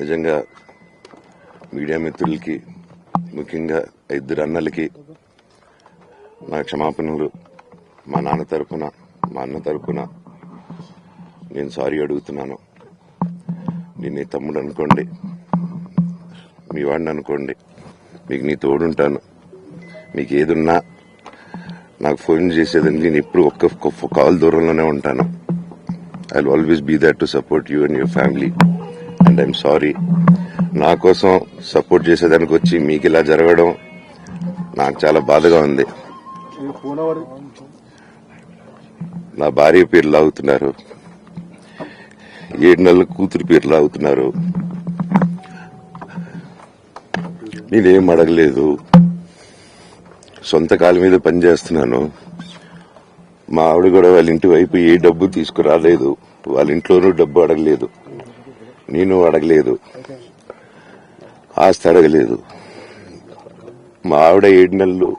నిజంగా మీడియా మిత్రులకి, ముఖ్యంగా ఇద్దరు అన్నలకి నా క్షమాపణలు. మా నాన్న తరపున, మా అన్న తరపున నేను సారీ అడుగుతున్నాను. నేను నీ తమ్ముడు అనుకోండి, మీ వాడిని అనుకోండి, మీకు నీ తోడుంటాను. మీకు ఏదున్నా నాకు ఫోన్ చేసేదండి. నేను ఎప్పుడు ఒక్క కాల్ దూరంలోనే ఉంటాను. I will always be there to support you and your family. And I'm sorry. నా కోసం సపోర్ట్ చేసేదానికి వచ్చి మీకు ఇలా జరగడం నాకు చాలా బాధగా ఉంది. నా భార్య పేరు లాగుతున్నారు, 7 నెలల కూతురు పేరు లాగుతున్నారు. నేనేం అడగలేదు, సొంత కాళ్ళ మీద పనిచేస్తున్నాను. మా ఆవిడ కూడా వాళ్ళ ఇంటి వైపు ఏ డబ్బు తీసుకురాలేదు, వాళ్ళ ఇంట్లోనూ డబ్బు అడగలేదు, నేను అడగలేదు, ఆస్తి అడగలేదు. మా ఆవిడ 7 నెలలు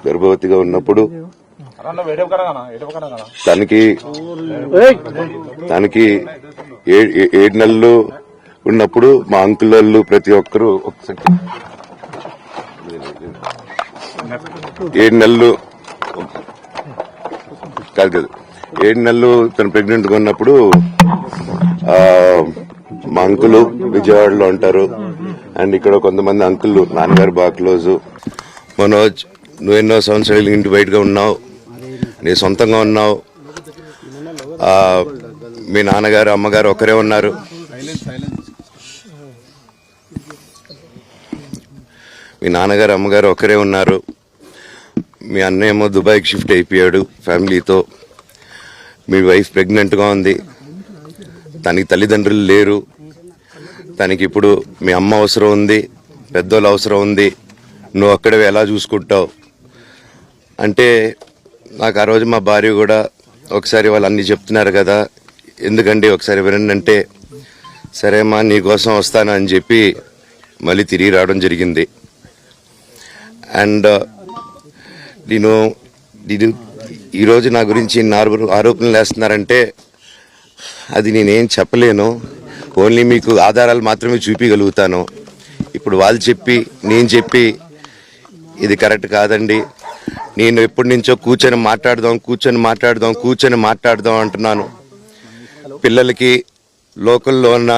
గర్భవతిగా ఉన్నప్పుడు తనకి 7 నెలలు ఉన్నప్పుడు మా అంకుల్ వాళ్ళు ప్రతి ఒక్కరూ 7 నెలలు కాదు 7 నెలలు తను ప్రెగ్నెంట్ గా ఉన్నప్పుడు మా అంకులు విజయవాడలో ఉంటారు. అండ్ ఇక్కడ కొంతమంది అంకులు నాన్నగారు బాగా క్లోజ్. మనోజ్, నువ్వు ఎన్నో సంవత్సరాలు ఇంటి బయటగా ఉన్నావు, నీ సొంతంగా ఉన్నావు. మీ నాన్నగారు అమ్మగారు ఒకరే ఉన్నారు. మీ నాన్నగారు అమ్మగారు ఒకరే ఉన్నారు. మీ అన్నయ్య ఏమో దుబాయ్కి షిఫ్ట్ అయిపోయాడు ఫ్యామిలీతో. మీ వైఫ్ ప్రెగ్నెంట్గా ఉంది, తనకి తల్లిదండ్రులు లేరు. తనకి ఇప్పుడు మీ అమ్మ అవసరం ఉంది, పెద్దోళ్ళ అవసరం ఉంది. నువ్వు అక్కడే ఎలా చూసుకుంటావు అంటే, నాకు ఆ రోజు మా భార్య కూడా ఒకసారి వాళ్ళు అన్నీ చెప్తున్నారు కదా, ఎందుకండి ఒకసారి వినండి అంటే, సరేమ్మా నీకోసం వస్తాను అని చెప్పి మళ్ళీ తిరిగి రావడం జరిగింది. అండ్ నేను ఈరోజు నా గురించి ఆరోపణలు వేస్తున్నారంటే అది నేనేం చెప్పలేను. ఓన్లీ మీకు ఆధారాలు మాత్రమే చూపించగలుగుతాను. ఇప్పుడు వాళ్ళు చెప్పి నేను చెప్పి ఇది కరెక్ట్ కాదండి. నేను ఎప్పటి నుంచో కూర్చొని మాట్లాడదాం అంటున్నాను. పిల్లలకి లోకల్లో ఉన్న,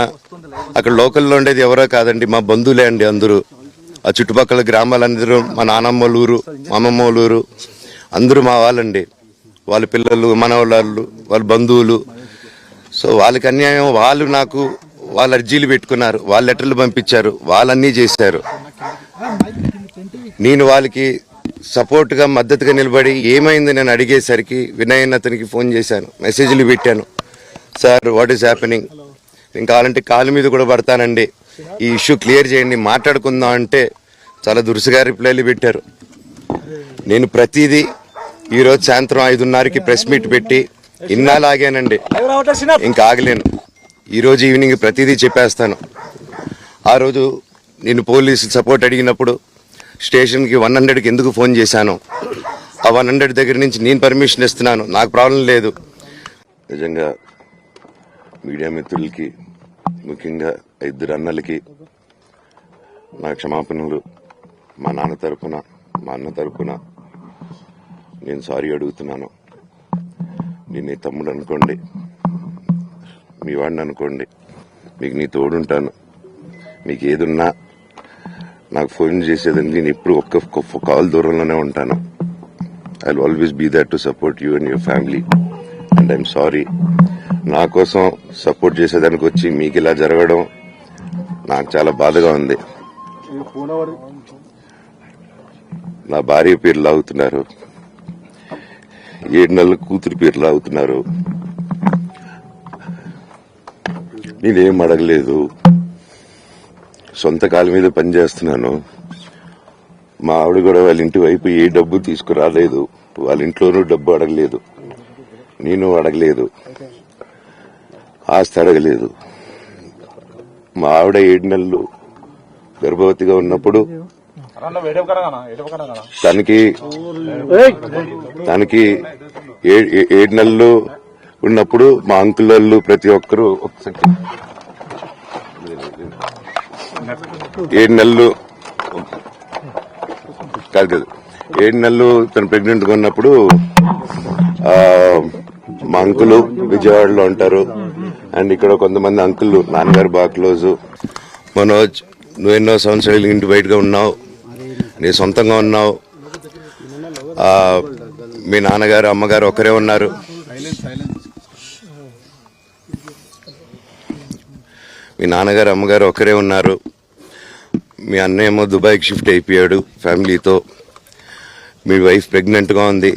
అక్కడ లోకల్లో ఉండేది ఎవరో కాదండి, మా బంధువులే అండి అందరూ. ఆ చుట్టుపక్కల గ్రామాలందరూ మా నానమ్మ ఊరు, మా అమ్మమ్మ ఊరు అందరూ మా వాళ్ళండి. వాళ్ళ పిల్లలు, మనవాళ్ళు, వాళ్ళ బంధువులు. సో వాళ్ళకి అన్యాయం, వాళ్ళు నాకు వాళ్ళ అర్జీలు పెట్టుకున్నారు, వాళ్ళ లెటర్లు పంపించారు, వాళ్ళన్నీ చేశారు. నేను వాళ్ళకి సపోర్ట్గా మద్దతుగా నిలబడి ఏమైంది నేను అడిగేసరికి వినయ్ అతనికి ఫోన్ చేశాను, మెసేజ్లు పెట్టాను. సార్ వాట్ ఈస్ హ్యాపెనింగ్, నేను కావాలంటే కాళ్ళ మీద కూడా పడతానండి, ఈ ఇష్యూ క్లియర్ చేయండి, మాట్లాడుకుందాం అంటే చాలా దురుసుగా రిప్లైలు పెట్టారు. నేను ప్రతిదీ ఈరోజు సాయంత్రం 5:30కి ప్రెస్ మీట్ పెట్టి ఇన్నాళ్ళు ఆగానండి, ఇంకా ఆగలేను. ఈరోజు ఈవినింగ్ ప్రతిదీ చెప్పేస్తాను. ఆ రోజు నేను పోలీసు సపోర్ట్ అడిగినప్పుడు స్టేషన్కి 100కి ఎందుకు ఫోన్ చేశాను, ఆ 100 దగ్గర నుంచి నేను పర్మిషన్ ఇస్తున్నాను, నాకు ప్రాబ్లం లేదు. నిజంగా మీడియా మిత్రులకి, ముఖ్యంగా ఇద్దరు అన్నలకి నా క్షమాపణలు. మా నాన్న తరపున, మా అన్న తరపున నేను సారీ అడుగుతున్నాను. నేను నీ తమ్ముడు అనుకోండి, మీ వాడిని అనుకోండి, మీకు నీ తోడుంటాను. మీకు ఏదున్నా నాకు ఫోన్ చేసేదండి. నేను ఎప్పుడు ఒక్క కాల్ దూరంలోనే ఉంటాను. I will always be there to support you and your family. And I'm sorry. నా కోసం సపోర్ట్ చేసేదానికి వచ్చి మీకు ఇలా జరగడం నాకు చాలా బాధగా ఉంది. నా భార్య పేరు లాగుతున్నారు, 7 నెలల కూతురు పేరు లాగుతున్నారు. నేనేం అడగలేదు, సొంత కాళ్ళ మీద పనిచేస్తున్నాను. మా ఆవిడ కూడా వాళ్ళ ఇంటి వైపు ఏ డబ్బు తీసుకురాలేదు, వాళ్ళ ఇంట్లోనూ డబ్బు అడగలేదు, నేను అడగలేదు, ఆస్తి అడగలేదు. మా ఆవిడ 7 నెలలు గర్భవతిగా ఉన్నప్పుడు తనకి 7 నెలలు ఉన్నప్పుడు మా అంకుల్ వాళ్ళు ప్రతి ఒక్కరు 7 నెలలు కాదు 7 నెలలు తను ప్రెగ్నెంట్ గా ఉన్నప్పుడు మా అంకులు విజయవాడలో ఉంటారు. అండ్ ఇక్కడ కొంతమంది అంకుల్ నాన్నగారు బాగా క్లోజు. మనోజ్, నువ్వు ఎన్నో సంవత్సరాలు ఇంటి బయటగా ఉన్నావు, నీ సొంతంగా ఉన్నావు. మీ నాన్నగారు అమ్మగారు ఒకరే ఉన్నారు. మీ నాన్నగారు అమ్మగారు ఒకరే ఉన్నారు. మీ అన్నయ్య ఏమో దుబాయ్కి షిఫ్ట్ అయిపోయాడు ఫ్యామిలీతో. మీ వైఫ్ ప్రెగ్నెంట్గా ఉంది.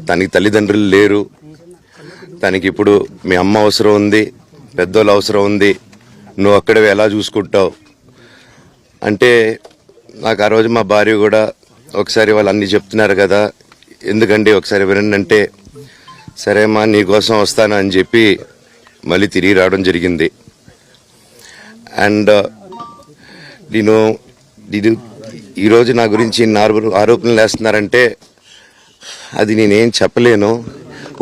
తనకి తల్లిదండ్రులు లేరు. తనకి ఇప్పుడు మీ అమ్మ అవసరం ఉంది, పెద్దోళ్ళు అవసరం ఉంది. నువ్వు అక్కడ ఎలా చూసుకుంటావు అంటే, నాకు ఆ రోజు మా భార్య కూడా ఒకసారి వాళ్ళు అన్నీ చెప్తున్నారు కదా, ఎందుకండి ఒకసారి వినండి అంటే, సరేమ్మా నీకోసం వస్తాను అని చెప్పి మళ్ళీ తిరిగి రావడం జరిగింది. అండ్ నేను ఈరోజు నా గురించి ఆరోపణలు వేస్తున్నారంటే అది నేనేం చెప్పలేను.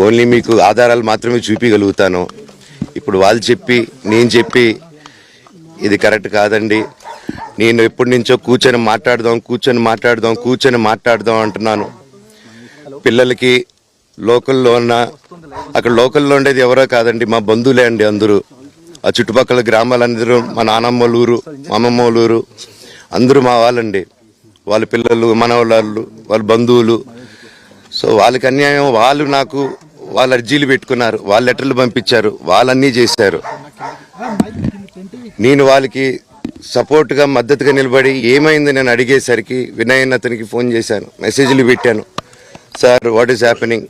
ఓన్లీ మీకు ఆధారాలు మాత్రమే చూపించగలుగుతాను. ఇప్పుడు వాళ్ళు చెప్పి నేను చెప్పి ఇది కరెక్ట్ కాదండి, నేను ఎప్పటి నుంచో కూర్చొని మాట్లాడదాం అంటున్నాను. పిల్లలకి లోకల్లో అక్కడ లోకల్లో ఉండేది ఎవరో కాదండి, మా బంధువులే అండి అందరూ. ఆ చుట్టుపక్కల గ్రామాలందరూ మా నానమ్మ వాళ్ళ ఊరు, మా అమ్మమ్మ వాళ్ళ ఊరు, అందరూ మా వాళ్ళండి. వాళ్ళ పిల్లలు, మనవాళ్ళు, వాళ్ళ బంధువులు. సో వాళ్ళకి అన్యాయం, వాళ్ళు అర్జీలు పెట్టుకున్నారు, వాళ్ళ లెటర్లు పంపించారు, వాళ్ళన్నీ చేశారు. నేను వాళ్ళకి సపోర్ట్గా మద్దతుగా నిలబడి ఏమైంది నేను అడిగేసరికి వినయ్ అతనికి ఫోన్ చేశాను, మెసేజ్లు పెట్టాను. సార్ వాట్ ఈస్ హ్యాపెనింగ్,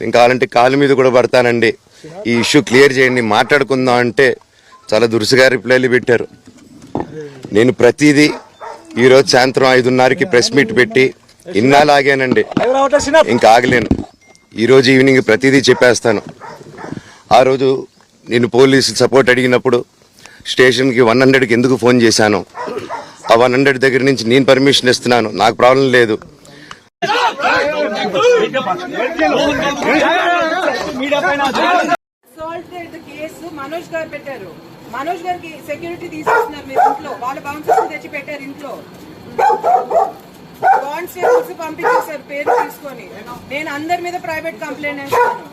నేను కావాలంటే కాలు మీద కూడా పడతానండి, ఈ ఇష్యూ క్లియర్ చేయండి, మాట్లాడుకుందాం అంటే చాలా దురుసుగా రిప్లైలు పెట్టారు. నేను ప్రతిదీ ఈరోజు సాయంత్రం 5:30కి ప్రెస్ మీట్ పెట్టి ఇన్నాళ్ళు ఆగానండి, ఇంకా ఆగలేను. ఈరోజు ఈవినింగ్ ప్రతిదీ చెప్పేస్తాను. ఆ రోజు నేను పోలీసు సపోర్ట్ అడిగినప్పుడు స్టేషన్కి 100కి ఎందుకు ఫోన్ చేశాను, ఆ 100 దగ్గర నుంచి నేను పర్మిషన్ ఇస్తున్నాను, నాకు ప్రాబ్లం లేదు. మనోజ్ గారు పెట్టారు, మనోజ్ గారికి సెక్యూరిటీ తీసేస్తున్నారు మీరు ఇంట్లో, వాళ్ళ బౌన్సర్స్ తెచ్చి పెట్టారు ఇంట్లో, కానిస్టేబుల్స్ పంపించేశారు పేరు తీసుకొని. నేను అందరి మీద ప్రైవేట్ కంప్లైంట్ వేస్తాను.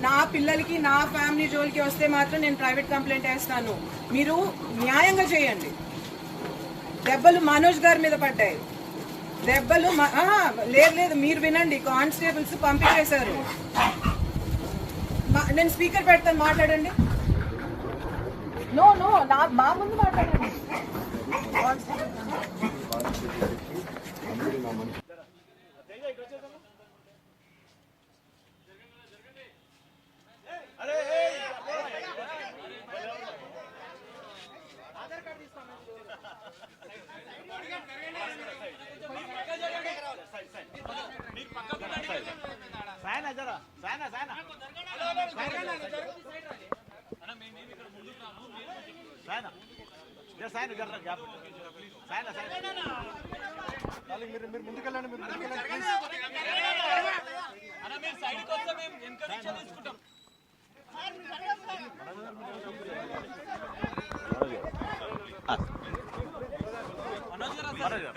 నా పిల్లలకి నా ఫ్యామిలీ జోలికి వస్తే మాత్రం నేను ప్రైవేట్ కంప్లైంట్ వేస్తాను. మీరు న్యాయంగా చేయండి. దెబ్బలు మనోజ్ గారి మీద పడ్డాయి, దెబ్బలు లేదు మీరు వినండి, కానిస్టేబుల్స్ పంపించేశారు. నేను స్పీకర్ పెడతాను, మాట్లాడండి. నో మా ముందు మాట్లాడండి.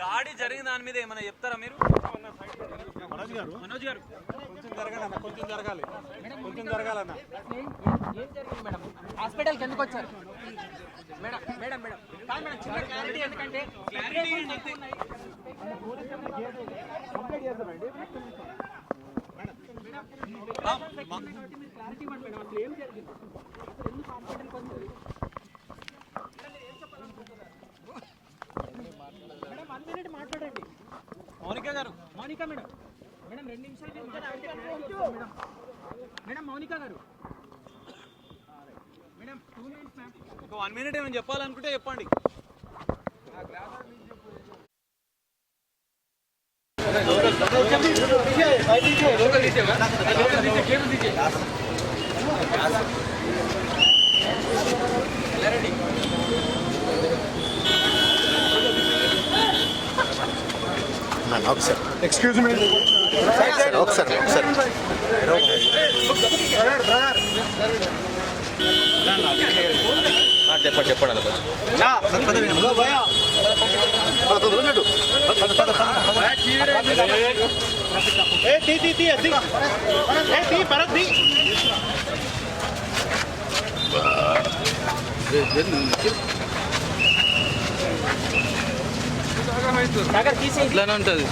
గాడి జరిగిన దాని మీద ఏమైనా చెప్తారా మీరు? మనోజ్ గారు కొంచెం జరగాలన్నా. ఏం జరిగింది మేడం? హాస్పిటల్కి ఎందుకు వచ్చారు మేడం? మేడం మేడం కాదు మేడం, చిన్న క్లారిటీ, ఎందుకంటే క్లారిటీ కంప్లీట్ చేద్దామండి. క్లారిటీ ఇవ్వండి మేడం, అసలు ఏం జరిగింది, ఎందుకు హాస్పిటల్కి వచ్చారు? మేడం 1 minute మాట్లాడండి. మౌనిక మేడం 2 నిమిషాలు మేడం. మౌనిక గారు మేడం 2 minutes మ్యామ్. ఒక 1 minute ఏమైనా చెప్పాలనుకుంటే చెప్పండి. Excuse me. ఒకసారి చెప్పండి ఇట్లానే ఉంటుంది.